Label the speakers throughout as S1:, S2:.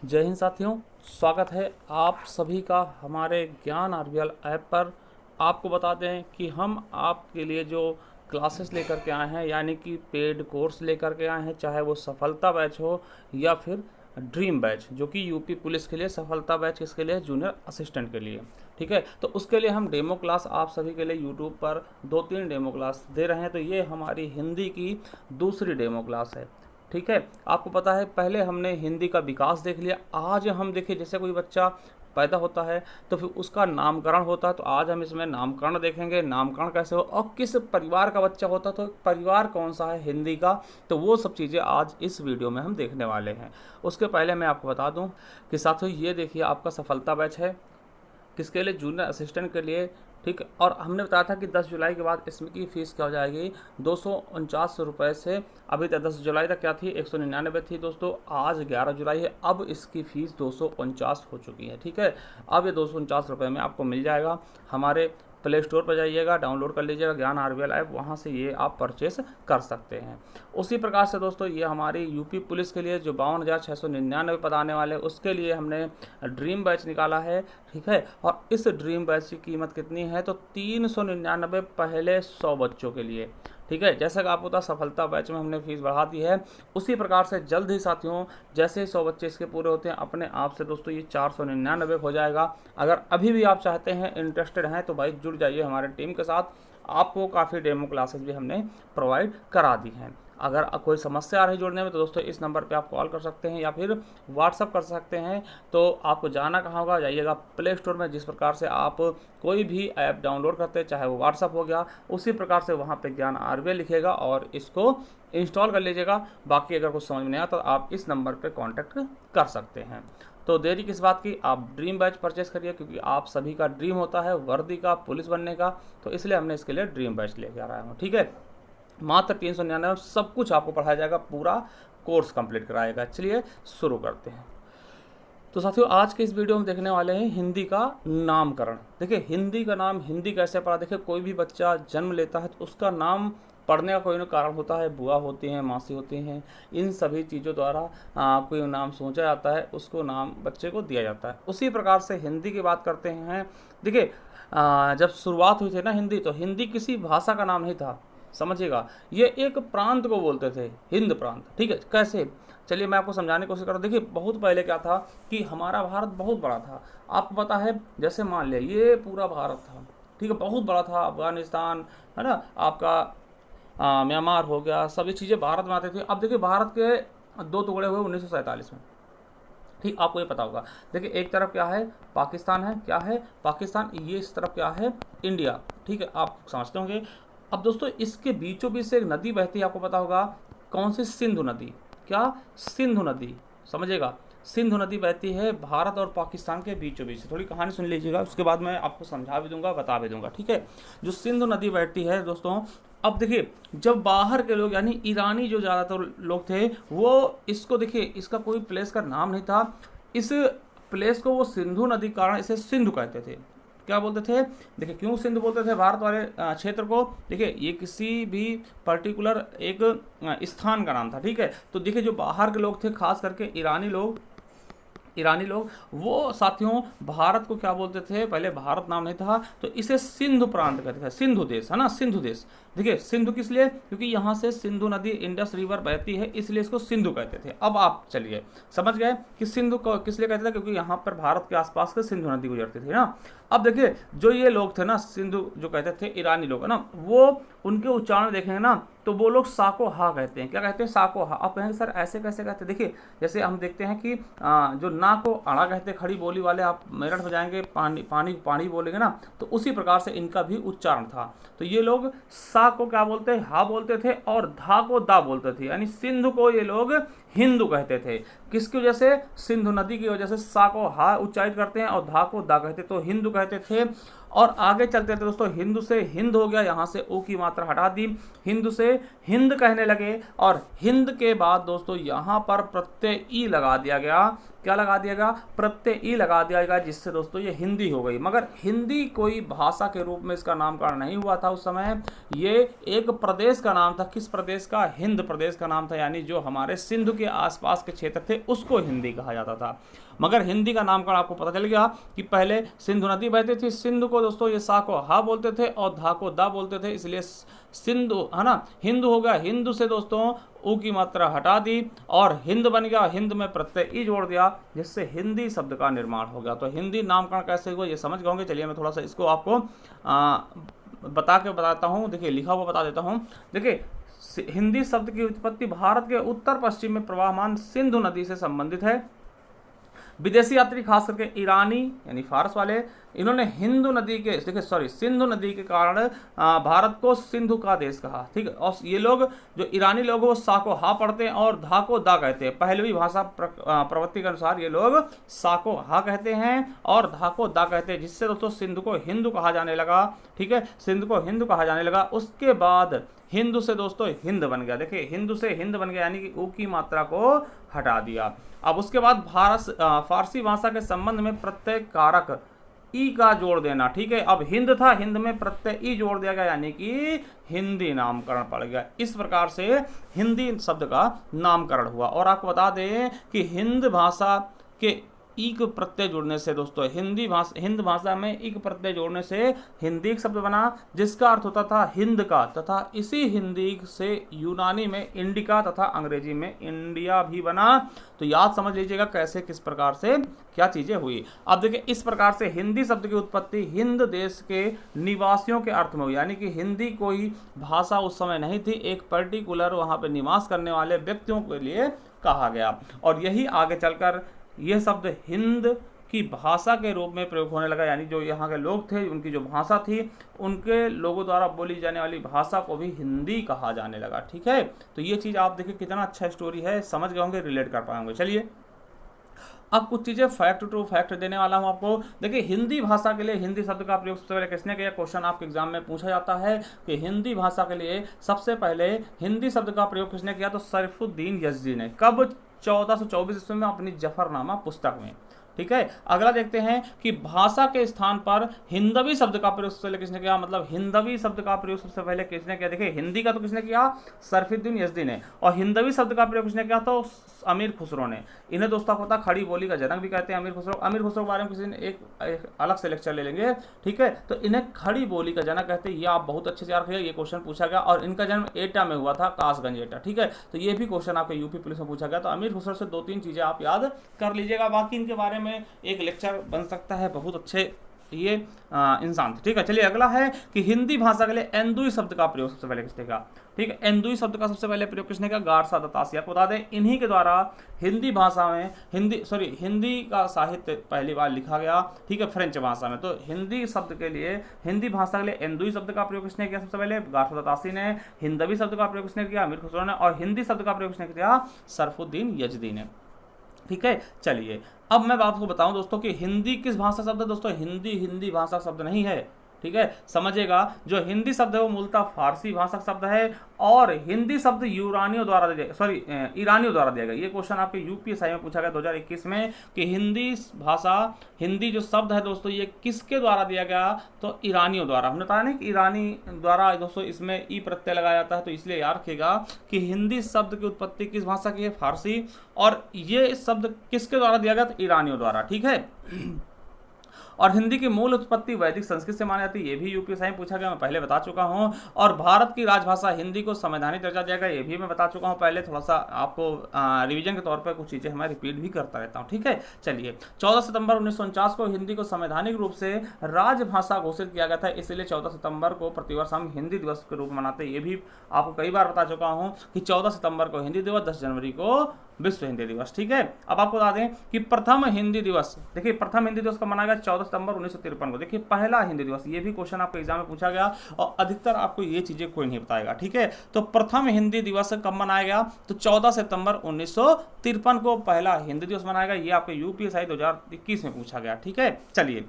S1: जय हिंद साथियों। स्वागत है आप सभी का हमारे ज्ञान आरबीएल ऐप पर। आपको बता दें कि हम आपके लिए जो क्लासेस लेकर के आए हैं, यानी कि पेड कोर्स लेकर के आए हैं, चाहे वो सफलता बैच हो या फिर ड्रीम बैच, जो कि यूपी पुलिस के लिए सफलता बैच, किसके लिए? जूनियर असिस्टेंट के लिए। ठीक है, तो उसके लिए हम डेमो क्लास आप सभी के लिए यूट्यूब पर 2-3 डेमो क्लास दे रहे हैं। तो ये हमारी हिंदी की दूसरी डेमो क्लास है। ठीक है, आपको पता है पहले हमने हिंदी का विकास देख लिया। आज हम देखिए, जैसे कोई बच्चा पैदा होता है तो फिर उसका नामकरण होता है, तो आज हम इसमें नामकरण देखेंगे। नामकरण कैसे हो और किस परिवार का बच्चा होता है, तो परिवार कौन सा है हिंदी का, तो वो सब चीज़ें आज इस वीडियो में हम देखने वाले हैं। उसके पहले मैं आपको बता दूं कि साथियों, ये देखिए आपका सफलता बैच है, किसके लिए? जूनियर असिस्टेंट के लिए। ठीक है, और हमने बताया था कि 10 जुलाई के बाद इसमें की फ़ीस क्या हो जाएगी? 249 रुपये से। अभी तक 10 जुलाई तक क्या थी? 199 थी दोस्तों। आज 11 जुलाई है, अब इसकी फ़ीस 249 हो चुकी है। ठीक है, अब ये 249 रुपये में आपको मिल जाएगा। हमारे प्ले स्टोर पर जाइएगा, डाउनलोड कर लीजिएगा ज्ञान आरबीएल ऐप, वहाँ से ये आप परचेस कर सकते हैं। उसी प्रकार से दोस्तों, ये हमारी यूपी पुलिस के लिए जो 52,699 पद आने वाले, उसके लिए हमने ड्रीम बैच निकाला है। ठीक है, और इस ड्रीम बैच की कीमत कितनी है? तो 399 पहले 100 बच्चों के लिए। ठीक है, जैसा कि आपको पता सफलता बैच में हमने फीस बढ़ा दी है, उसी प्रकार से जल्द ही साथियों, जैसे ही 100 बच्चे इसके पूरे होते हैं, अपने आप से दोस्तों ये 499 हो जाएगा। अगर अभी भी आप चाहते हैं, इंटरेस्टेड हैं, तो भाई जुड़ जाइए हमारे टीम के साथ। आपको काफ़ी डेमो क्लासेस भी हमने प्रोवाइड करा दी हैं। अगर कोई समस्या आ रही जुड़ने में, तो दोस्तों इस नंबर पे आप कॉल कर सकते हैं या फिर व्हाट्सअप कर सकते हैं। तो आपको जाना कहाँ होगा? जाइएगा प्ले स्टोर में। जिस प्रकार से आप कोई भी ऐप डाउनलोड करते हैं, चाहे वो व्हाट्सअप हो गया, उसी प्रकार से वहाँ पे ज्ञान आरबीएल लिखेगा और इसको इंस्टॉल कर लीजिएगा। बाकी अगर कुछ समझ में नहीं आता तो आप इस नंबर पर कॉन्टैक्ट कर सकते हैं। तो देरी किस बात की, आप ड्रीम बैच परचेस करिए, क्योंकि आप सभी का ड्रीम होता है वर्दी का, पुलिस बनने का। तो इसलिए हमने इसके लिए ड्रीम बैच लेके आ रहा हूँ। ठीक है, मात्र 399 सब कुछ आपको पढ़ाया जाएगा, पूरा कोर्स कंप्लीट कराएगा। चलिए शुरू करते हैं। तो साथियों, आज के इस वीडियो में देखने वाले हैं हिंदी का नामकरण। देखिए, हिंदी का नाम हिंदी कैसे पढ़ा? देखिए, कोई भी बच्चा जन्म लेता है तो उसका नाम पढ़ने का कोई ना कारण होता है। बुआ होती हैं, मासी होती हैं, इन सभी चीज़ों द्वारा कोई नाम सोचा जाता है, उसको नाम बच्चे को दिया जाता है। उसी प्रकार से हिंदी की बात करते हैं। देखिए, जब शुरुआत हुई थी ना हिंदी, तो हिंदी किसी भाषा का नाम नहीं था, समझिएगा। ये एक प्रांत को बोलते थे, हिंद प्रांत। ठीक है, कैसे? चलिए मैं आपको समझाने की कोशिश करूँ। देखिए, बहुत पहले क्या था कि हमारा भारत बहुत बड़ा था। आपको पता है, जैसे मान लिया ये पूरा भारत था, ठीक है, बहुत बड़ा था। अफगानिस्तान है ना, आपका म्यांमार हो गया, सभी चीज़ें भारत में आती थी। अब देखिए, भारत के दो टुकड़े हुए 1947 में। ठीक, आपको ये पता होगा। देखिए, एक तरफ क्या है? पाकिस्तान है। क्या है? पाकिस्तान। ये इस तरफ क्या है? इंडिया। ठीक है, आप समझते होंगे। अब दोस्तों, इसके बीचों बीच से एक नदी बहती है, आपको पता होगा कौन सी? सिंधु नदी। क्या? सिंधु नदी, समझिएगा। सिंधु नदी बहती है भारत और पाकिस्तान के बीचों बीच से। थोड़ी कहानी सुन लीजिएगा, उसके बाद मैं आपको समझा भी दूंगा, बता भी दूंगा। ठीक है, जो सिंधु नदी बहती है दोस्तों, अब देखिए, जब बाहर के लोग यानी ईरानी जो ज़्यादातर लोग थे, वो इसको, देखिए, इसका कोई प्लेस का नाम नहीं था। इस प्लेस को वो सिंधु नदी कारण इसे सिंधु कहते थे। क्या बोलते थे? देखिए, क्यों सिंधु बोलते थे भारत वाले क्षेत्र को? देखिए, ये किसी भी पर्टिकुलर एक स्थान का नाम था। ठीक है, तो देखिए, जो बाहर के लोग थे, खास करके ईरानी लोग वो साथियों भारत को क्या बोलते थे? पहले भारत नाम नहीं था, तो इसे सिंधु प्रांत कहते थे, सिंधु देश, है ना, सिंधु देश। देखिए, सिंधु किस लिए? क्योंकि यहाँ से सिंधु नदी, इंडस रिवर बहती है, इसलिए इसको सिंधु कहते थे। अब आप चलिए समझ गए कि सिंधु को किस लिए कहते थे? क्योंकि यहाँ पर भारत के आसपास के सिंधु नदी गुजरती थी ना। अब देखिए, जो ये लोग थे ना, सिंधु जो कहते थे, ईरानी लोग, है ना, वो उनके उच्चारण देखेंगे ना, तो वो लोग साको हा कहते हैं। क्या कहते हैं? साको हा। आप कहेंगे सर ऐसे कैसे कहते हैं? देखिए, जैसे हम देखते हैं कि जो ना को अड़ा कहते हैं, खड़ी बोली वाले, आप मेरठ में जाएंगे, पानी पानी पानी बोलेंगे ना, तो उसी प्रकार से इनका भी उच्चारण था। तो ये लोग सा को क्या बोलते हैं? हा बोलते थे, और धा को दा बोलते थे, यानी सिंधु को ये लोग हिंदू कहते थे। किसकी वजह से? सिंधु नदी की वजह से सा को हा उच्चारित करते हैं और धा को दा कहते, तो हिंदू कहते थे। और आगे चलते थे दोस्तों, हिंदू से हिंद हो गया, यहाँ से ओ की मात्रा हटा दी, हिंदू से हिंद कहने लगे, और हिंद के बाद दोस्तों यहाँ पर प्रत्यय ई लगा दिया गया। क्या लगा दिया गया? प्रत्यय ई लगा दिया गया, जिससे दोस्तों ये हिंदी हो गई। मगर हिंदी कोई भाषा के रूप में इसका नामकरण नहीं हुआ था उस समय, ये एक प्रदेश का नाम था। किस प्रदेश का? हिंद प्रदेश का नाम था, यानी जो हमारे सिंधु के आसपास के क्षेत्र थे उसको हिंदी कहा जाता था। मगर हिंदी का नामकरण आपको पता चल गया कि पहले सिंधु नदी बहती थी, सिंधु को दोस्तों ये सा को हा बोलते थे और धा को दा बोलते थे, इसलिए सिंधु है ना, हिंदू हो गया। हिंदू से दोस्तों ऊ की मात्रा हटा दी और हिंद बन गया, हिंद में प्रत्यय ई जोड़ दिया, जिससे हिंदी शब्द का निर्माण हो गया। तो हिंदी नामकरण कैसे हुआ ये समझ गए होंगे। चलिए मैं थोड़ा सा इसको आपको बताता हूँ। देखिए लिखा हुआ बता देता हूँ। देखिए हिंदी शब्द की उत्पत्ति भारत के उत्तर पश्चिम में प्रवाहमान सिंधु नदी से संबंधित है। विदेशी यात्री खास करके ईरानी यानी फारस वाले, इन्होंने सिंधु नदी के कारण भारत को सिंधु का देश कहा। ठीक है, और ये लोग जो ईरानी लोग वो सा को हा पढ़ते हैं और धा को दा कहते हैं। पहलवी भाषा प्रवृत्ति के अनुसार ये लोग सा को हा कहते हैं और धा को दा कहते हैं, जिससे दोस्तों सिंधु को हिंदू कहा जाने लगा। ठीक है, सिंधु को हिंदू कहा जाने लगा। उसके बाद हिंदू से दोस्तों हिंद बन गया। देखिए हिंदू से हिंद बन गया, यानी कि ऊ की मात्रा को हटा दिया। अब उसके बाद फारसी भाषा के संबंध में प्रत्यय कारक ई का जोड़ देना। ठीक है, अब हिंद था, हिंद में प्रत्यय ई जोड़ दिया गया, यानी कि हिंदी नामकरण पड़ गया। इस प्रकार से हिंदी शब्द का नामकरण हुआ। और आपको बता दें कि हिंद भाषा के इक प्रत्यय जोड़ने से दोस्तों हिंद भाषा में इक प्रत्यय जोड़ने से हिंदी शब्द बना, जिसका अर्थ होता था हिंद का, तथा इसी हिंदी से यूनानी में इंडिका तथा अंग्रेजी में इंडिया भी बना। तो याद समझ लीजिएगा कैसे किस प्रकार से क्या चीजें हुई। अब देखिए इस प्रकार से हिंदी शब्द की उत्पत्ति हिंद देश के निवासियों के अर्थ में हुई, यानी कि हिंदी कोई भाषा उस समय नहीं थी, एक पर्टिकुलर वहां पर निवास करने वाले व्यक्तियों के लिए कहा गया। और यही आगे चलकर यह शब्द हिंद की भाषा के रूप में प्रयोग होने लगा, यानी जो यहाँ के लोग थे उनकी जो भाषा थी, उनके लोगों द्वारा बोली जाने वाली भाषा को भी हिंदी कहा जाने लगा। ठीक है, तो ये चीज़ आप देखिए कितना अच्छा स्टोरी है, समझ गए होंगे, रिलेट कर पाएंगे। चलिए अब कुछ चीज़ें फैक्ट टू फैक्ट देने वाला हूं आपको। देखिए हिंदी भाषा के लिए हिंदी शब्द का प्रयोग सबसे पहले किसने किया? क्वेश्चन आपके एग्जाम में पूछा जाता है कि हिंदी भाषा के लिए सबसे पहले हिंदी शब्द का प्रयोग किसने किया? तो सरफुद्दीन यज़दी ने। कब? 1424 ईस्वी में अपनी जफरनामा पुस्तक में। ठीक है, अगला देखते हैं कि भाषा के स्थान पर हिंदवी शब्द का प्रयोग सबसे पहले किसने किया? मतलब हिंदवी शब्द का प्रयोग सबसे पहले किसने किया? देखिए हिंदी का तो किसने किया? सरफुद्दीन यज़दी ने। और हिंदवी शब्द का प्रयोग किसने किया? तो अमीर खुसरो ने। इन्हें दोस्तों को पता खड़ी बोली का जनक भी कहते हैं अमीर खुसरो। अमीर खुसरो के बारे में किसी ने एक अलग से लेक्चर ले लेंगे। ठीक है, तो इन्हें खड़ी बोली का जनक कहते हैं। ये आप बहुत अच्छे से याद रखिएगा, ये क्वेश्चन पूछा गया। और इनका जन्म एटा में हुआ था, कासगंज एटा। ठीक है, तो ये भी क्वेश्चन आपके यूपी पुलिस में पूछा गया। तो अमीर खुसरो से 2-3 चीजें आप याद कर लीजिएगा, बाकी इनके बारे में एक लेक्चर बन सकता है। बहुत अच्छे ये इंसान थे। ठीक है, चलिए अगला है कि हिंदी भाषा के लिए एंदुई शब्द का प्रयोग सबसे पहले किसने किया? ठीक है, एंदुई शब्द का सबसे पहले प्रयोग किसने किया? गारसा दत्तासी। आपको बता दें इन्हीं के द्वारा हिंदी भाषा में हिंदी का साहित्य पहली बार लिखा गया। ठीक है, फ्रेंच भाषा में। तो हिंदी शब्द के लिए, हिंदी भाषा के लिए एंदुई शब्द का प्रयोग किसने किया? सबसे पहले गारसा दत्तासी ने। हिंदवी शब्द का प्रयोग किसने किया? अमीर खुसरो ने। और हिंदी शब्द का प्रयोग किसने किया? सरफुद्दीन यज़दी ने। ठीक है, चलिए अब मैं आपको बताऊं दोस्तों कि हिंदी किस भाषा शब्द है। दोस्तों हिंदी भाषा शब्द नहीं है। ठीक है, समझिएगा, जो हिंदी शब्द है वो मूलतः फारसी भाषा शब्द है और हिंदी शब्द ईरानियों द्वारा दिया गया। ये क्वेश्चन आपके यूपीएसआई में पूछा गया 2021 में कि हिंदी जो शब्द है दोस्तों ये किसके द्वारा दिया गया? तो ईरानियों द्वारा। हमने बताया ना कि ईरानी द्वारा दोस्तों इसमें ई प्रत्यय लगाया जाता है, तो इसलिए याद रखिएगा कि हिंदी शब्द की उत्पत्ति किस भाषा की है? फारसी। और ये शब्द किसके द्वारा दिया गया? तो ईरानियों द्वारा। ठीक है, और हिंदी की मूल उत्पत्ति वैदिक संस्कृत से मानी जाती है, ये भी यूपीएसआई में पूछा गया, मैं पहले बता चुका हूं। और भारत की राजभाषा हिंदी को संवैधानिक दर्जा दिया गया, ये भी मैं बता चुका हूं पहले। थोड़ा सा आपको रिवीजन के तौर पर कुछ चीजें मैं रिपीट भी करता रहता हूं। ठीक है, चलिए 14 सितंबर 1949 को हिंदी को संवैधानिक रूप से राजभाषा घोषित किया गया था, इसलिए 14 सितंबर को प्रतिवर्ष हम हिंदी दिवस के रूप में मनाते हैं। ये भी आपको कई बार बता चुका हूँ कि 14 सितंबर को हिंदी दिवस, 10 जनवरी को विश्व हिंदी दिवस। ठीक है, अब आपको बता दें कि प्रथम हिंदी दिवस, देखिए प्रथम हिंदी दिवस कब मनाया गया? 14 सितंबर 1953 को। देखिए पहला हिंदी दिवस, ये भी क्वेश्चन आपके एग्जाम में पूछा गया और अधिकतर आपको ये चीजें कोई नहीं बताएगा। ठीक है, तो प्रथम हिंदी दिवस कब मनाया गया? तो 14 सितंबर 1953 को पहला हिंदी दिवस मनाया गया। ये आपके यूपीएसआई 2021 में पूछा गया। ठीक है, चलिए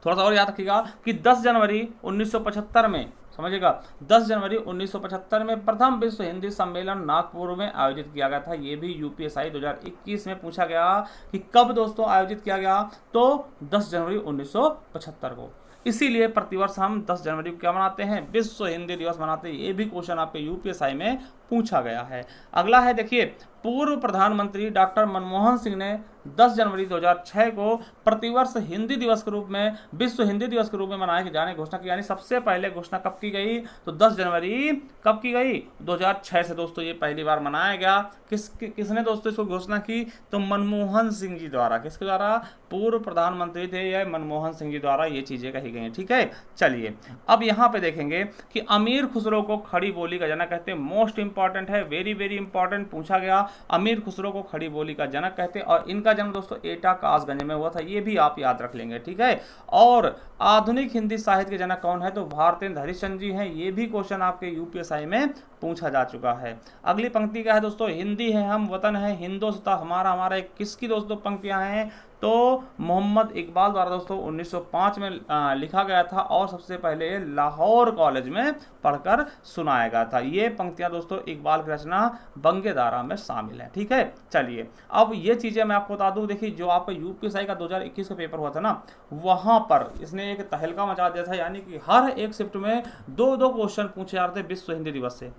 S1: थोड़ा सा और याद रखिएगा कि 10 जनवरी 1975 में, समझिएगा, 10 जनवरी 1975 में प्रथम विश्व हिंदी सम्मेलन नागपुर में आयोजित किया गया था। ये भी यूपीएसआई 2021 में पूछा गया कि कब दोस्तों आयोजित किया गया, तो 10 जनवरी 1975 को। इसीलिए प्रतिवर्ष हम 10 जनवरी को क्या मनाते हैं, विश्व हिंदी दिवस मनाते हैं। ये भी क्वेश्चन आपके यूपीएसआई में पूछा गया है। अगला है, देखिए, पूर्व प्रधानमंत्री डॉक्टर मनमोहन सिंह ने 10 जनवरी 2006 को प्रतिवर्ष हिंदी दिवस के रूप में, विश्व हिंदी दिवस के रूप में मनाए जाने की घोषणा की। यानी सबसे पहले घोषणा कब की गई, तो 10 जनवरी कब की गई, 2006 से दोस्तों ये पहली बार मनाया गया। किसने दोस्तों इसको घोषणा की, तो मनमोहन सिंह जी द्वारा। किसके द्वारा, पूर्व प्रधानमंत्री थे या मनमोहन सिंह जी द्वारा ये चीजें कही गई। ठीक है, चलिए अब यहाँ पे देखेंगे कि अमीर खुसरो को खड़ी बोली का जनक कहते हैं। मोस्ट इंपॉर्टेंट है, वेरी वेरी इंपॉर्टेंट, पूछा गया। अमीर खुसरो को खड़ी बोली का जनक कहते हैं और इनका जन्म दोस्तों एटा कासगंज में हुआ था। ये भी आप याद रख लेंगे। ठीक है, और आधुनिक हिंदी साहित्य के जनक कौन है, तो भारतेंद्र हरिश्चंद्र जी हैं। ये भी क्वेश्चन आपके यूपीएसआई में पूछा जा चुका है। अगली पंक्ति क्या है दोस्तों, हिंदी है हम वतन है हिंदुस्तां हमारा हमारा। एक किसकी दोस्तों पंक्तियां हैं, तो मोहम्मद इकबाल द्वारा दोस्तों 1905 में लिखा गया था और सबसे पहले लाहौर कॉलेज में पढ़कर सुनाया गया था। ये पंक्तियां दोस्तों इकबाल की रचना बंगे दारा में शामिल है। ठीक है, चलिए अब ये चीजें मैं आपको बता दूं। देखिए, जो आपका यूपीएसआई का 2021 का पेपर हुआ था ना, वहां पर इसने एक तहलका मचा दिया था। यानी कि हर एक शिफ्ट में 2-2 क्वेश्चन पूछे जाते थे विश्व हिंदी दिवस से।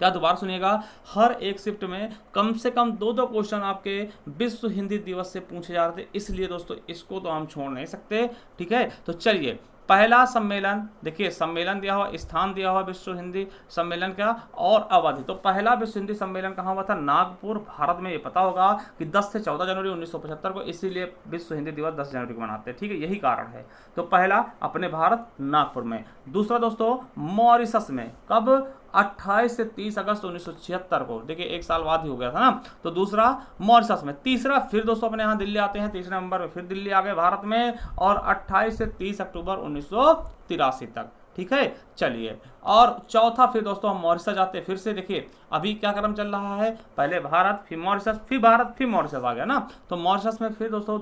S1: क्या, दोबारा सुनिएगा, हर एक शिफ्ट में कम से कम 2-2 क्वेश्चन आपके विश्व हिंदी दिवस से पूछे जा रहे थे। इसलिए दोस्तों इसको तो हम छोड़ नहीं सकते। ठीक है, तो चलिए पहला सम्मेलन, देखिए सम्मेलन दिया हुआ, स्थान दिया हुआ विश्व हिंदी सम्मेलन का और अवधि। तो पहला विश्व हिंदी सम्मेलन कहाँ हुआ था, नागपुर, भारत में। ये पता होगा कि 10 से 14 जनवरी 1975 को, इसीलिए विश्व हिंदी दिवस 10 जनवरी को मनाते हैं। ठीक है, यही कारण है। तो पहला अपने भारत नागपुर में। दूसरा दोस्तों मॉरिशस में, कब, 28 से 30 अगस्त 1976 को। देखिए एक साल बाद ही हो गया था ना। तो दूसरा मॉरिशस में। तीसरा फिर दोस्तों अपने यहाँ दिल्ली आते हैं, तीसरे नंबर पे फिर दिल्ली आ गए भारत में, और 28 से 30 अक्टूबर 1983 तक। ठीक है, चलिए, और चौथा फिर दोस्तों हम मॉरिशस जाते हैं। फिर से देखिए अभी क्या क्रम चल रहा है, पहले भारत फिर मॉरिशस, फिर भारत फिर मॉरिशस आ गया ना। तो मॉरिशस में फिर दोस्तों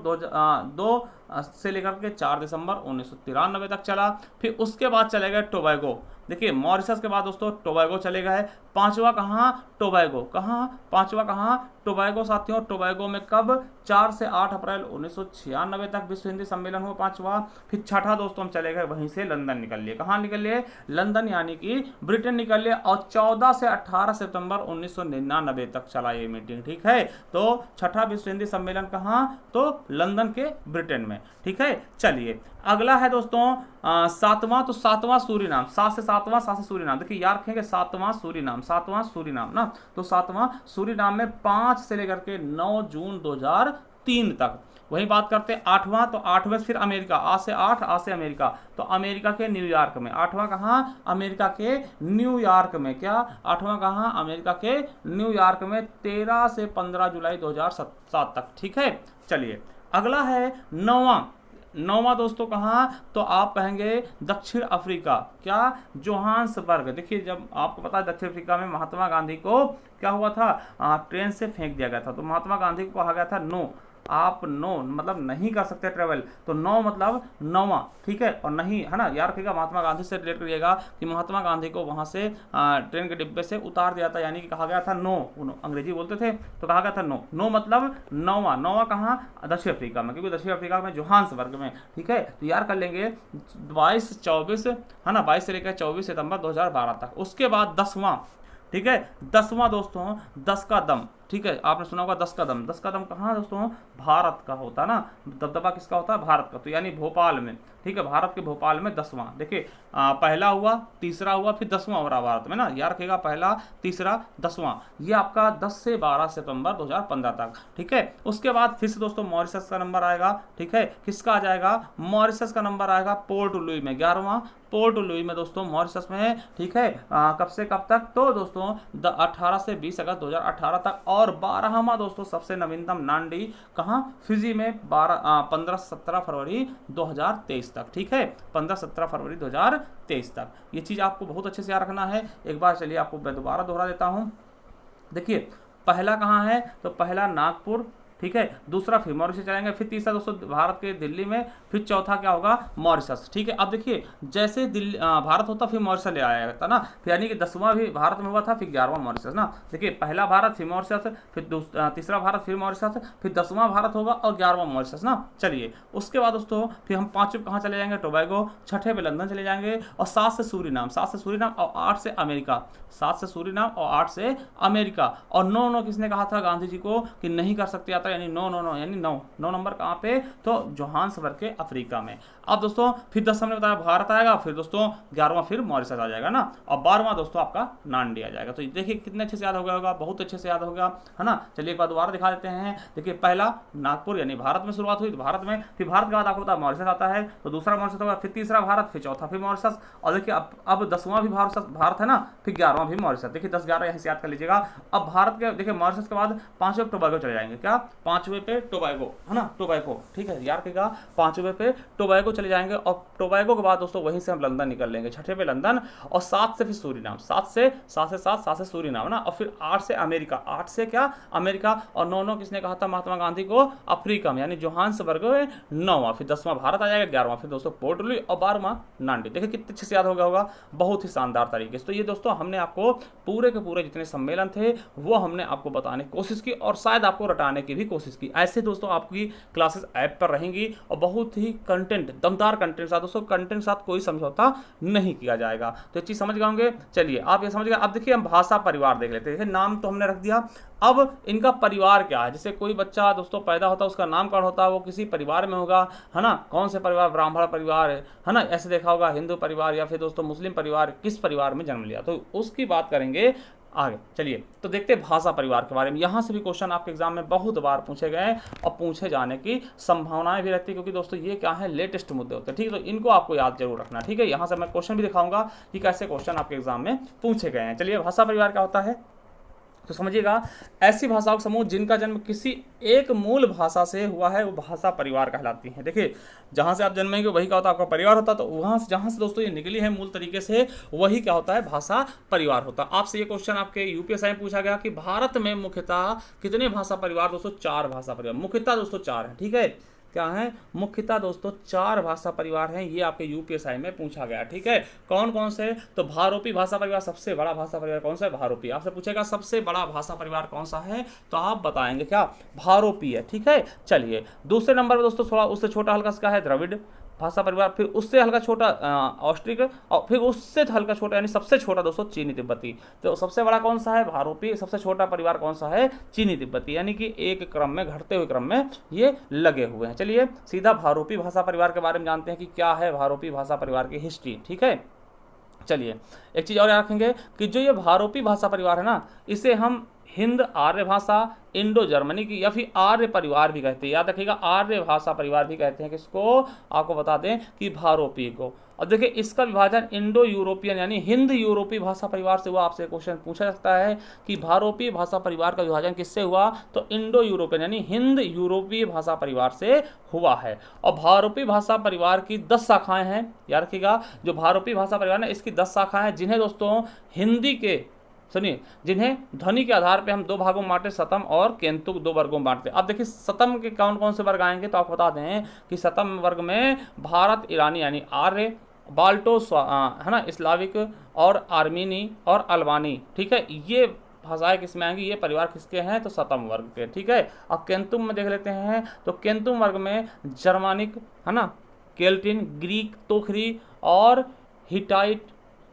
S1: 2 से लेकर के 4 दिसंबर 1993 तक चला। फिर उसके बाद चले गए टोबैगो। देखिए मॉरिशस के बाद दोस्तों टोबैगो चले गए। पांचवा कहाँ, टोबैगो। कहाँ, पांचवा कहाँ, टोबैगो साथियों। टोबैगो में कब, 4 से 8 अप्रैल 1996 तक विश्व हिंदी सम्मेलन हुआ, पांचवा। फिर छठा दोस्तों हम चले गए वहीं से लंदन निकल लिए। कहाँ निकल लिए, लंदन, यानी कि ब्रिटेन निकल लिए। और 14 से 18 सितंबर 1999 तक चला ये मीटिंग। ठीक है, तो छठा विश्व हिंदी सम्मेलन कहाँ, तो लंदन के ब्रिटेन में। ठीक है, चलिए अगला है दोस्तों सातवां। तो सातवां सूरीनाम, 7 से 7वां, 7 से सूरीनाम। देखिए याद रखेंगे, सातवां सूरीनाम, सातवां सूरीनाम ना। तो सातवां सूरीनाम में 5 से लेकर के 9 जून 2003 तक। वही बात करते हैं आठवां। तो 8वें फिर अमेरिका, आ से 8, आ से अमेरिका। तो अमेरिका के न्यूयॉर्क में। आठवां कहाँ, अमेरिका के न्यूयॉर्क में। क्या, आठवां कहाँ, अमेरिका के न्यूयॉर्क में, 13 से 15 जुलाई 2007 तक। ठीक है, चलिए अगला है नौवां दोस्तों कहाँ, तो आप कहेंगे दक्षिण अफ्रीका। क्या, जोहान्सबर्ग। देखिए जब आपको पता है दक्षिण अफ्रीका में महात्मा गांधी को क्या हुआ था, ट्रेन से फेंक दिया गया था। तो महात्मा गांधी को कहा गया था नो, आप नो मतलब नहीं कर सकते ट्रेवल। तो 9 मतलब 9वां। ठीक है, और नहीं है ना, याद रखिएगा महात्मा गांधी से रिलेट करिएगा कि महात्मा गांधी को वहां से ट्रेन के डिब्बे से उतार दिया था। यानी कि कहा गया था नो, अंग्रेजी बोलते थे तो कहा गया था नो। नो मतलब 9वां कहाँ, दक्षिण अफ्रीका में, क्योंकि दक्षिण अफ्रीका में जोहान्सबर्ग में। ठीक है, तो याद कर लेंगे 22-24 है ना, 22 से लेकर 24 सितंबर 2012 तक। उसके बाद 10वां। ठीक है, 10वां दोस्तों 10 का दम। ठीक है, आपने सुना होगा 10 कदम। 10 कदम कहाँ दोस्तों, भारत का होता ना, दबदबा किसका होता है, भारत का। तो यानी भोपाल में। ठीक है, भारत के भोपाल में 10वां। देखिए पहला हुआ, तीसरा हुआ, फिर 10वां हो रहा भारत में ना। याद रखिएगा पहला, तीसरा, 10वां। ये आपका 10 से 12 सितंबर 2015 तक। ठीक है, उसके बाद फिर से दोस्तों मॉरिशस का नंबर आएगा। ठीक है, किसका आ जाएगा, मॉरिशस का नंबर आएगा पोर्ट लुई में, 11वां पोर्ट लुई में दोस्तों मॉरिशस में है। ठीक है, कब से कब तक, तो दोस्तों 18 से 20 अगस्त 2018 तक। और 12वां दोस्तों सबसे नवीनतम नांडी, कहाँ, फिजी में, 15-17 फरवरी 2023 तक। ठीक है, 15-17 फरवरी 2023 तक। ये चीज आपको बहुत अच्छे से याद रखना है। एक बार चलिए आपको मैं दोबारा दोहरा देता हूं। देखिए पहला कहाँ है, तो पहला नागपुर। ठीक है, दूसरा फिर मॉरिशस चलेंगे, फिर तीसरा दोस्तों भारत के दिल्ली में, फिर चौथा क्या होगा मॉरिशस। ठीक है, अब देखिए जैसे दिल्ली भारत होता फिर मॉरिशस ले आया जाता ना, फिर यानी कि 10वां भी भारत में हुआ था, फिर 11वां मॉरिशस ना। देखिए पहला भारत फिर मॉरिशस, फिर तीसरा भारत फिर मॉरिशस, फिर 10वां भारत होगा और 11वां मॉरिशस ना। चलिए उसके बाद दोस्तों फिर हम 5वें कहाँ चले जाएंगे, टोबैगो, 6ठे पे लंदन चले जाएंगे, और 7 से सूरीनाम, 7 से सूरीनाम और 8 से अमेरिका, 7 से सूरीनाम और 8 से अमेरिका। और 9 किसने कहा था गांधी जी को कि नहीं कर सकते यात्रा, यानी 9 यानी 9 नंबर कहाँ पे, तो जोहान्सबर्ग के अफ्रीका में। अब दोस्तों फिर 10 हमने बताया भारत आएगा, फिर दोस्तों 11वां फिर मॉरिशस आ जाएगा ना, और 12वां दोस्तों आपका नांडी आ जाएगा। तो देखिए कितने अच्छे से याद हो गया होगा, बहुत अच्छे से याद होगा, है ना। चलिए एक बार दोबारा दिखा देते हैं। देखिए पहला नागपुर यानी भारत में शुरुआत हुई, तो भारत में, फिर भारत के बाद आपको पता मॉरिशस आता है, तो दूसरा मॉरिशस होगा, फिर तीसरा भारत, फिर चौथा फिर मॉरिशस, और देखिए अब 10वां भी भारत है ना, फिर 11वां भी मॉरिशस। देखिए 10 11 यहाँ से याद कर लीजिएगा। अब भारत के देखिए मॉरिशस के बाद 5वें टोबैगो चले जाएंगे, क्या 5वें पे टोबैगो, है ना, टोबैगो, ठीक है याद रखिएगा, 5वें पे टोबैगो चले जाएंगे, और टोबैगो के बाद दोस्तों वहीं से हम लंदन निकल लेंगे, 6ठे पे लंदन, और 7 से फिर सूरीनाम, 7 से सूरीनाम ना, और फिर 8 से अमेरिका, 8 से क्या अमेरिका, और 9 किसने कहा था महात्मा गांधी को, अफ्रीका में यानी जोहान्सबर्ग में 9वां, फिर 10वां भारत आ जाएगा, 11वां फिर दोस्तों पोर्ट लुई, और 12वां नांडी। देखिए कितने अच्छे से याद हो गया होगा, बहुत ही शानदार तरीके से। तो ये दोस्तों हमने आपको पूरे के पूरे जितने सम्मेलन थे वो हमने आपको बताने की कोशिश की, और शायद आपको रटाने की भी कोशिश की। ऐसे दोस्तों आपकी क्लासेस ऐप पर रहेंगी, और बहुत ही कंटेंट, दमदार कंटेंट साथ दोस्तों, कंटेंट साथ कोई समझौता नहीं किया जाएगा। तो ये चीज़ समझ गए होंगे। चलिए आप ये समझ गए। अब देखिए हम भाषा परिवार देख लेते हैं। देखिए नाम तो हमने रख दिया, अब इनका परिवार क्या है। जैसे कोई बच्चा दोस्तों पैदा होता है, उसका नामकरण होता है, वो किसी परिवार में होगा, है ना, कौन से परिवार, ब्राह्मण परिवार है ना, ऐसे देखा होगा, हिंदू परिवार, या फिर दोस्तों मुस्लिम परिवार, किस परिवार में जन्म लिया, तो उसकी बात करेंगे आगे। चलिए तो देखते हैं भाषा परिवार के बारे में। यहाँ से भी क्वेश्चन आपके एग्जाम में बहुत बार पूछे गए हैं, और पूछे जाने की संभावनाएं भी रहती है, क्योंकि दोस्तों ये क्या है, लेटेस्ट मुद्दे होते हैं, ठीक है, तो इनको आपको याद जरूर रखना, ठीक है। यहाँ से मैं क्वेश्चन भी दिखाऊंगा कि कैसे क्वेश्चन आपके एग्जाम में पूछे गए हैं। चलिए भाषा परिवार क्या होता है, तो समझिएगा, ऐसी भाषाओं का समूह जिनका जन्म किसी एक मूल भाषा से हुआ है, वो भाषा परिवार कहलाती है। देखिए जहाँ से आप जन्मेंगे वही क्या होता है, आपका परिवार होता है, तो वहाँ से जहाँ से दोस्तों ये निकली है मूल तरीके से, वही क्या होता है, भाषा परिवार होता है। आपसे ये क्वेश्चन आपके यूपीएससी में पूछा गया कि भारत में मुख्यतः कितने भाषा परिवार, दोस्तों 4 भाषा परिवार, मुख्यतः दोस्तों 4 है, ठीक है, क्या है, मुख्यतः दोस्तों 4 भाषा परिवार हैं, ये आपके यूपीएससी में पूछा गया, ठीक है। कौन कौन से, तो भारोपी भाषा परिवार, सबसे बड़ा भाषा परिवार कौन सा है, भारोपी। आपसे पूछेगा सबसे बड़ा भाषा परिवार कौन सा है, तो आप बताएंगे क्या, भारोपी है, ठीक है। चलिए दूसरे नंबर पर दोस्तों थोड़ा उससे छोटा हल्का सा है, द्रविड़ भाषा परिवार, फिर उससे हल्का छोटा ऑस्ट्रिक, और फिर उससे हल्का छोटा यानी सबसे छोटा दोस्तों चीनी तिब्बती। तो सबसे बड़ा कौन सा है, भारोपी, सबसे छोटा परिवार कौन सा है, चीनी तिब्बती, यानी कि एक क्रम में, घटते हुए क्रम में ये लगे हुए हैं। चलिए सीधा भारोपी भाषा परिवार के बारे में जानते हैं कि क्या है भारोपी भाषा परिवार की हिस्ट्री, ठीक है। चलिए एक चीज़ और याद रखेंगे कि जो ये भारोपी भाषा परिवार है ना, इसे हम हिंद आर्य भाषा, इंडो जर्मनी की, या फिर आर्य परिवार भी कहते हैं। याद रखिएगा आर्य भाषा परिवार भी कहते हैं किसको, आपको बता दें कि भारोपी को। और देखिए इसका विभाजन इंडो यूरोपियन यानी हिंद यूरोपीय भाषा परिवार से हुआ। आपसे क्वेश्चन पूछा सकता है कि भारोपीय भाषा परिवार का विभाजन किससे हुआ, तो इंडो यूरोपियन यानी हिंद यूरोपीय भाषा परिवार से हुआ है। और भारोपीय भाषा परिवार की 10 शाखाएं हैं। याद रखिएगा जो भारोपीय भाषा परिवार है इसकी 10 शाखाएं हैं, जिन्हें दोस्तों हिंदी के, सुनिए, जिन्हें ध्वनि के आधार पे हम 2 भागों में बांटे, सतम और केंतुक 2 वर्गों में बांटते हैं। अब देखिए सतम के कौन कौन से वर्ग आएंगे, तो आपको बता दें कि सतम वर्ग में भारत ईरानी यानी आर्य, बाल्टो है ना इस्लाविक, और आर्मीनी और अल्बानी, ठीक है, ये भाषाएं किसमें आएंगी, ये परिवार किसके हैं, तो सतम वर्ग के, ठीक है। अब केंतुम में देख लेते हैं, तो केंतुम वर्ग में जर्मानिक, है ना, केल्टिन, ग्रीक, तोखरी और हिटाइट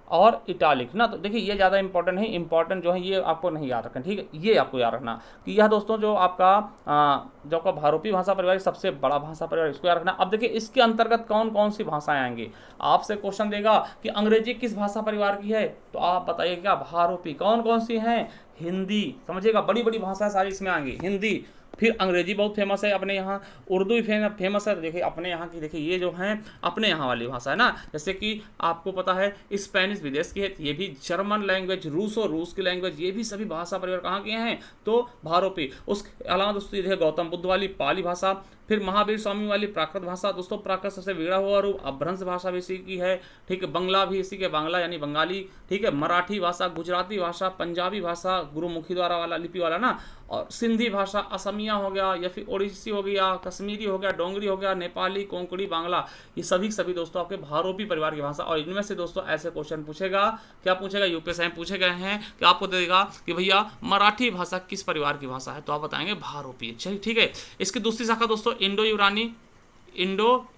S1: और इटालिक ना। तो देखिए ये ज़्यादा इंपॉर्टेंट है, इंपॉर्टेंट जो है ये आपको नहीं याद रखना, ठीक है। ये आपको याद रखना कि यह दोस्तों जो आपका भारोपी भाषा परिवार सबसे बड़ा भाषा परिवार, इसको याद रखना। अब देखिए इसके अंतर्गत कौन कौन सी भाषाएं आएंगी। आपसे क्वेश्चन देगा कि अंग्रेजी किस भाषा परिवार की है, तो आप बताइए क्या, भारोपी। कौन कौन सी हैं, हिंदी, समझिएगा बड़ी बड़ी भाषाएं सारी इसमें आएंगी, हिंदी, फिर अंग्रेजी बहुत फेमस है अपने यहाँ, उर्दू भी फेमस है। देखिए अपने यहाँ की, देखिए ये जो है अपने यहाँ वाली भाषा है ना, जैसे कि आपको पता है स्पेनिश विदेश की है, ये भी जर्मन लैंग्वेज, रूस और रूस की लैंग्वेज, ये भी सभी भाषा परिवार कहाँ के हैं, तो भारोपी। उसके अलावा दोस्तों ये गौतम बुद्ध वाली पाली भाषा, फिर महावीर स्वामी वाली प्राकृत भाषा, दोस्तों प्राकृत सबसे बिगड़ा हुआ रूप, अपभ्रंश भाषा भी इसी की है, ठीक है। बंगला भी इसी के, बांग्ला यानी बंगाली, ठीक है। मराठी भाषा, गुजराती भाषा, पंजाबी भाषा, गुरुमुखी द्वारा वाला लिपि वाला ना, और सिंधी भाषा, असमिया हो गया, या फिर ओडिसी हो गया, कश्मीरी हो गया, डोंगरी हो गया, नेपाली, कोंकणी, बांग्ला, ये सभी दोस्तों आपके भारोपी परिवार की भाषा। और इनमें से दोस्तों ऐसे क्वेश्चन पूछेगा, क्या पूछेगा, यूपीएससी में पूछे गए हैं कि आपको देगा कि भैया मराठी भाषा किस परिवार की भाषा है, तो आप बताएंगे भारोपी। चलिए ठीक है। इसकी दूसरी शाखा दोस्तों इंडो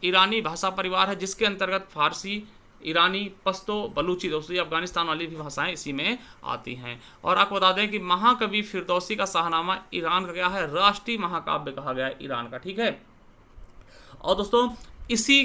S1: ईरानी भाषा परिवार है, जिसके अंतर्गत फारसी, ईरानी, पश्तो, बलूची, दोस्तों ये अफगानिस्तान वाली भी भाषाएं इसी में आती हैं। और आपको बता दें कि महाकवि फिरदौसी का शाहनामा ईरान का क्या है, राष्ट्रीय महाकाव्य कहा गया है ईरान का, ठीक है। और दोस्तों इसी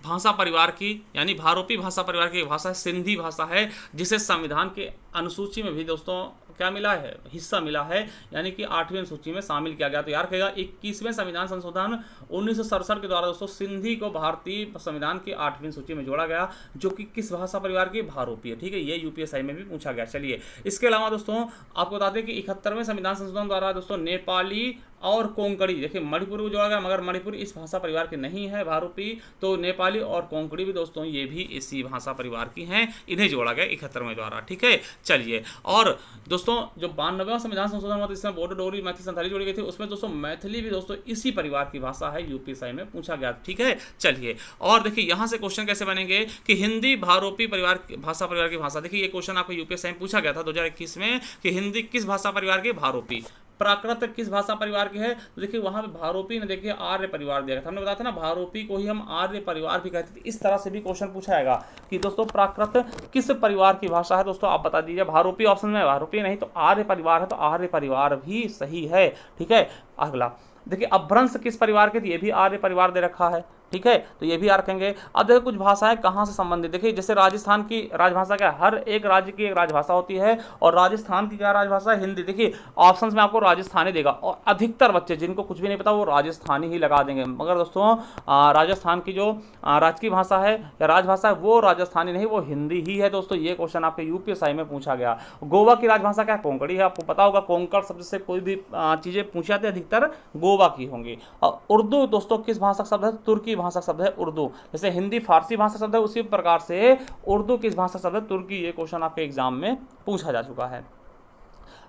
S1: भाषा परिवार की यानी भारोपी भाषा परिवार की भाषा सिंधी भाषा है, जिसे संविधान के अनुसूची में भी दोस्तों क्या मिला है, हिस्सा मिला है, यानी कि 8वीं अनुसूची में शामिल किया गया। तो याद रखिएगा 21वें संविधान संशोधन 1967 के द्वारा दोस्तों सिंधी को भारतीय संविधान की 8वीं सूची में जोड़ा गया, जो कि किस भाषा परिवार की, भारोपी है, ठीक है। ये यूपीएससी में भी पूछा गया। चलिए इसके अलावा दोस्तों आपको बता दें कि 71वें संविधान संशोधन द्वारा दोस्तों नेपाली और कोंकणी, देखिए मणिपुर को जोड़ा गया, मगर मणिपुर इस भाषा परिवार के नहीं है भारोपी, तो नेपाली और कोंकणी भी दोस्तों ये भी इसी भाषा परिवार की हैं, इन्हें जोड़ा गया 71वें द्वारा, ठीक है। चलिए और दोस्तों जो 92वां संविधान संशोधन हुआ था, इसमें बोडो, डोगरी, मैथिली, संथाली जोड़ी गई थी, उसमें दोस्तों मैथिली भी दोस्तों इसी परिवार की भाषा है, यूपीएससी में पूछा गया, ठीक है। चलिए और देखिए यहाँ से क्वेश्चन कैसे बनेंगे कि हिंदी भारोपी परिवार भाषा परिवार की भाषा, देखिए ये क्वेश्चन आपको यूपीएससी में पूछा गया था 2021 में कि हिंदी किस भाषा परिवार की, भारोपी। प्राकृत किस भाषा परिवार के है, तो देखिए वहां पे भारोपी ने देखिए आर्य परिवार दिया था, हमने बताया था ना भारोपी को ही हम आर्य परिवार भी कहते थे। इस तरह से भी क्वेश्चन पूछा जाएगा कि दोस्तों प्राकृत किस परिवार की भाषा है, दोस्तों आप बता दीजिए। भारोपी ऑप्शन में, भारोपी नहीं तो आर्य परिवार है, तो आर्य परिवार भी सही है, ठीक है। अगला देखिए अपभ्रंश किस परिवार के, ये भी आर्य परिवार दे रखा है, ठीक है, तो ये भी याद रखेंगे। अब देखिए कुछ भाषाएं कहाँ से संबंधित, देखिए जैसे राजस्थान की राजभाषा क्या है, हर एक राज्य की एक राजभाषा होती है, और राजस्थान की क्या राजभाषा है, हिंदी। देखिए ऑप्शंस में आपको राजस्थानी देगा, और अधिकतर बच्चे जिनको कुछ भी नहीं पता वो राजस्थानी ही लगा देंगे, मगर दोस्तों राजस्थान की जो राजकीय भाषा है या राजभाषा है वो राजस्थानी नहीं, वो हिंदी ही है दोस्तों। ये क्वेश्चन आपके यूपीएससी में पूछा गया। गोवा की राजभाषा क्या, कोंकणी है, आपको पता होगा, कोंकण शब्द से कोई भी चीजें पूछी जाती है अधिकतर गोवा की होंगी। और उर्दू दोस्तों किस भाषा शब्द है, तुर्की भाषा शब्द है उर्दू। जैसे हिंदी फारसी भाषा शब्द है, उसी प्रकार से उर्दू किस भाषा शब्द है, तुर्की। ये क्वेश्चन आपके एग्जाम में पूछा जा चुका है।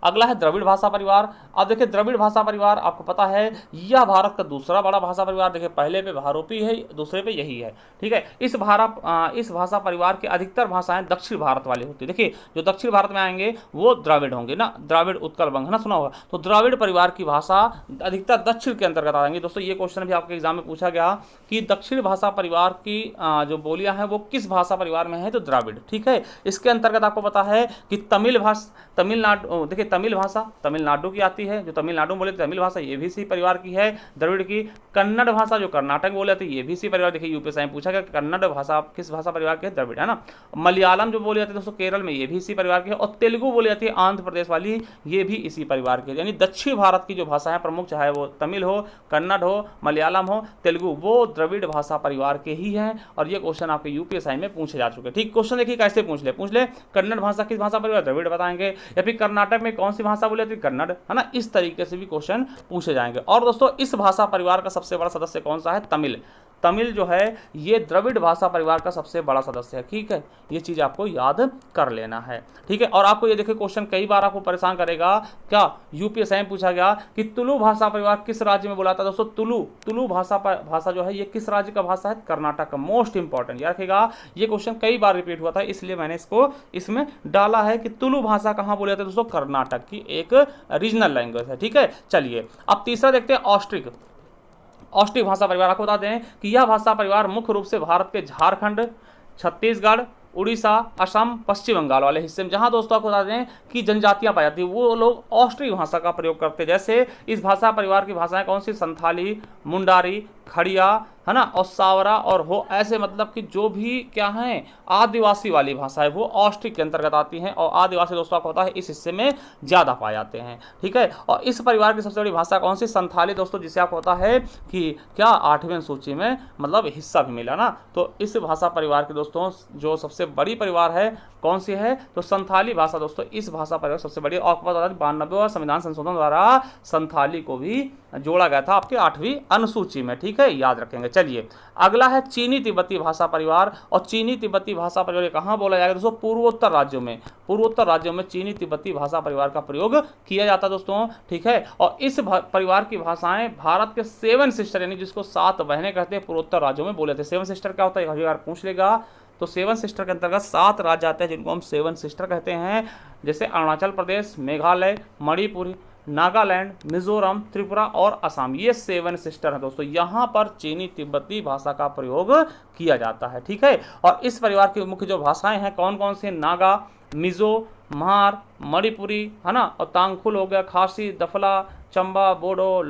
S1: अगला है द्रविड़ भाषा परिवार। अब देखिए द्रविड़ भाषा परिवार आपको पता है यह भारत का दूसरा बड़ा भाषा परिवार, देखिए पहले पे भारोपी है, दूसरे पे यही है, ठीक है। इस भाषा परिवार की अधिकतर भाषाएं दक्षिण भारत वाली होती है। देखिए जो दक्षिण भारत में आएंगे वो द्राविड़ होंगे ना, द्राविड़ उत्कल बंग है ना, सुना होगा। तो द्राविड़ परिवार की भाषा अधिकतर दक्षिण के अंतर्गत आएंगे दोस्तों। ये क्वेश्चन भी आपके एग्जाम में पूछा गया कि दक्षिण भाषा परिवार की जो बोलियां हैं वो किस भाषा परिवार में है, तो द्राविड़, ठीक है। इसके अंतर्गत आपको पता है कि तमिलनाडु, देखिए तमिल भाषा तमिलनाडु की आती है, जो तमिलनाडु में बोले तमिल भाषा ये भी इसी परिवार की है द्रविड़ की। कन्नड़ भाषा जो कर्नाटक बोले जाती है ये भी इसी परिवार, देखिए यूपीएससी में पूछा गया कन्नड़ भाषा किस भाषा परिवार की है, द्रविड़ है ना। मलयालम जो बोली जाती है दोस्तों केरल में, ये भी इसी परिवार की है। और तेलुगु बोली जाती है आंध्र प्रदेश वाली, ये भी इसी परिवार की है। यानी दक्षिण भारत की जो भाषा है प्रमुख, चाहे वो तमिल हो, कन्नड़ हो, मलयालम हो, तेलुगु, वो द्रविड़ भाषा परिवार के ही हैं। और ये क्वेश्चन आपके यूपीएससी में पूछे जा चुके हैं, ठीक। क्वेश्चन देखिए कैसे पूछ ले कन्नड़ भाषा किस भाषा परिवार, द्रविड़ बताएंगे, या फिर कर्नाटक में कौन सी भाषा बोली जाती है, कन्नड़, है ना। इस तरीके से भी क्वेश्चन पूछे जाएंगे। और दोस्तों इस भाषा परिवार का सबसे बड़ा सदस्य कौन सा है, तमिल। तमिल जो है ये द्रविड़ भाषा परिवार का सबसे बड़ा सदस्य है, ठीक है। ये चीज आपको याद कर लेना है, ठीक है। और आपको ये देखिए क्वेश्चन कई बार आपको परेशान करेगा, क्या यूपीएससी में पूछा गया कि तुलु भाषा परिवार किस राज्य में बोला था दोस्तों। तुलु भाषा जो है ये किस राज्य का भाषा है, कर्नाटक का। मोस्ट इंपॉर्टेंट याद रखिएगा, ये क्वेश्चन कई बार रिपीट हुआ था, इसलिए मैंने इसको इसमें डाला है कि तुलु भाषा कहाँ बोले जाते हैं दोस्तों, कर्नाटक की एक रीजनल लैंग्वेज है, ठीक है। चलिए अब तीसरा देखते हैं ऑस्ट्रिक भाषा परिवार। आपको बता दें कि यह भाषा परिवार मुख्य रूप से भारत के झारखंड, छत्तीसगढ़, उड़ीसा, असम, पश्चिम बंगाल वाले हिस्से में, जहां दोस्तों आपको बता दें कि जनजातियां पाई जाती है, वो लोग ऑस्ट्रिक भाषा का प्रयोग करते हैं। जैसे इस भाषा परिवार की भाषाएं कौन सी, संथाली, मुंडारी, खड़िया, है ना, और सावरा और हो, ऐसे मतलब कि जो भी क्या है आदिवासी वाली भाषा है वो ऑस्ट्रिक के अंतर्गत आती हैं। और आदिवासी दोस्तों आपको पता है इस हिस्से में ज्यादा पाए जाते हैं, ठीक है। और इस परिवार की सबसे बड़ी भाषा कौन सी, संथाली दोस्तों, जिसे आपको पता है कि क्या 8वीं सूची में मतलब हिस्सा भी मिला ना। तो इस भाषा परिवार के दोस्तों जो सबसे बड़ी परिवार है कौन सी है, तो संथाली भाषा दोस्तों इस भाषा परिवार सबसे बड़ी। और आपको पता है 92वां संविधान संशोधन द्वारा संथाली को भी जोड़ा गया था आपके 8वीं अनुसूची में, ठीक है, याद रखेंगे। चलिए अगला है चीनी तिब्बती भाषा परिवार। और चीनी तिब्बती भाषा परिवार ये कहाँ बोला जाएगा दोस्तों? पूर्वोत्तर राज्यों में। पूर्वोत्तर राज्यों में चीनी तिब्बती भाषा परिवार का प्रयोग किया जाता है दोस्तों, ठीक है। और इस परिवार की भाषाएं भारत के 7 सिस्टर यानी जिसको 7 बहनें कहते हैं पूर्वोत्तर राज्यों में बोले थे। 7 सिस्टर क्या होता है कभी बार पूछ लेगा। तो 7 सिस्टर के अंतर्गत 7 राज्य आते हैं जिनको हम 7 सिस्टर कहते हैं, जैसे अरुणाचल प्रदेश, मेघालय, मणिपुर, नागालैंड, मिजोरम, त्रिपुरा और असम। ये 7 सिस्टर हैं दोस्तों। यहाँ पर चीनी तिब्बती भाषा का प्रयोग किया जाता है, ठीक है। और इस परिवार की मुख्य जो भाषाएं हैं कौन कौन सी? नागा, मिजो, म्हार, मणिपुरी, है ना, और तांगखुल हो गया, खासी, दफला, चंबा, बोडो,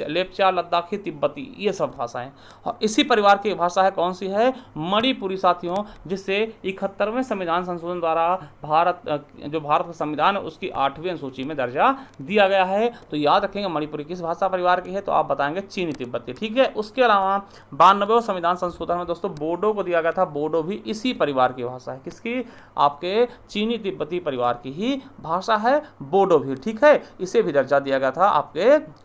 S1: लेप्चा, लद्दाखी, तिब्बती, ये सब भाषाएं। और इसी परिवार की भाषा है कौन सी है? मणिपुरी साथियों, जिससे 71वें संविधान संशोधन द्वारा भारत का संविधान है उसकी 8वीं अनुसूची में दर्जा दिया गया है। तो याद रखेंगे मणिपुरी किस भाषा परिवार की है, तो आप बताएंगे चीनी तिब्बती, ठीक है। उसके अलावा 92वें संविधान संशोधन में दोस्तों बोडो को दिया गया था। बोडो भी इसी परिवार की भाषा है। किसकी? आपके चीनी तिब्बती परिवार की ही भाषा है बोडो भी, ठीक है। इसे भी दर्जा दिया गया था आपके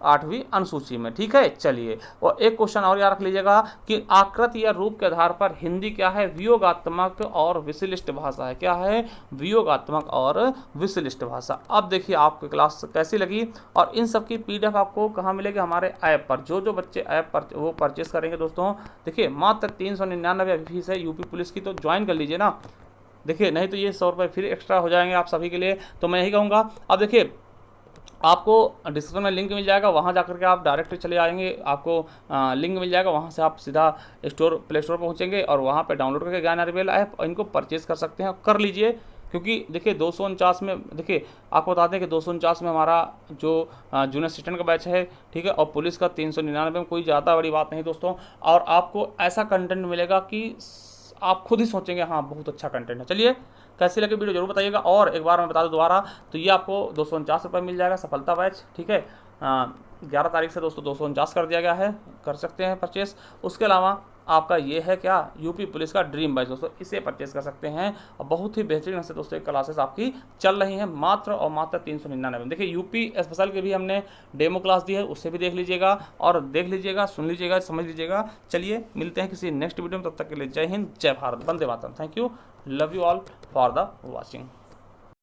S1: 8वीं अनुसूची में, ठीक है। चलिए और एक क्वेश्चन और याद रख लीजिएगा कि आकृति या रूप के आधार पर हिंदी क्या है? वियोगात्मक और विशिष्ट भाषा है। क्या है? वियोगात्मक और विशिष्ट भाषा। अब देखिए आपको क्लास कैसी लगी और इन सब की पीडीएफ आपको कहाँ मिलेगी? हमारे ऐप पर। जो बच्चे ऐप पर वो परचेस करेंगे दोस्तों, देखिए मात्र 399 फीस है यूपी पुलिस की, तो ज्वाइन कर लीजिए ना। देखिए नहीं तो ये 100 रुपये फिर एक्स्ट्रा हो जाएंगे आप सभी के लिए, तो मैं यही कहूँगा। अब देखिए आपको डिस्क्रिप्शन में लिंक मिल जाएगा, वहाँ जाकर के आप डायरेक्ट चले आएंगे, आपको लिंक मिल जाएगा, वहाँ से आप सीधा प्ले स्टोर पहुँचेंगे और वहाँ पे डाउनलोड करके ज्ञान आरबीएल ऐप इनको परचेज कर सकते हैं, कर लीजिए। क्योंकि देखिए 249 में, देखिए आपको बताते हैं कि 249 में हमारा जो जूनियर असिस्टेंट का बैच है, ठीक है, और पुलिस का 399 में, कोई ज़्यादा बड़ी बात नहीं दोस्तों। और आपको ऐसा कंटेंट मिलेगा कि आप खुद ही सोचेंगे हाँ बहुत अच्छा कंटेंट है। चलिए कैसी लगी वीडियो जरूर बताइएगा। और एक बार मैं बता दूं दोबारा, तो ये आपको 249 रुपये मिल जाएगा सफलता बैच, ठीक है। 11 तारीख से दोस्तों 249 कर दिया गया है, कर सकते हैं परचेस। उसके अलावा आपका ये है क्या? यूपी पुलिस का ड्रीम बैच दोस्तों, इसे परचेस कर सकते हैं। और बहुत ही बेहतरीन से दोस्तों क्लासेस आपकी चल रही हैं मात्र और मात्र 399 में। देखिए यूपी स्पेशल की भी हमने डेमो क्लास दी है, उससे भी देख लीजिएगा और देख लीजिएगा, सुन लीजिएगा, समझ लीजिएगा। चलिए मिलते हैं किसी नेक्स्ट वीडियो में, तब तक के लिए जय हिंद, जय भारत, वंदे मातरम। Thank you, love you all for the watching.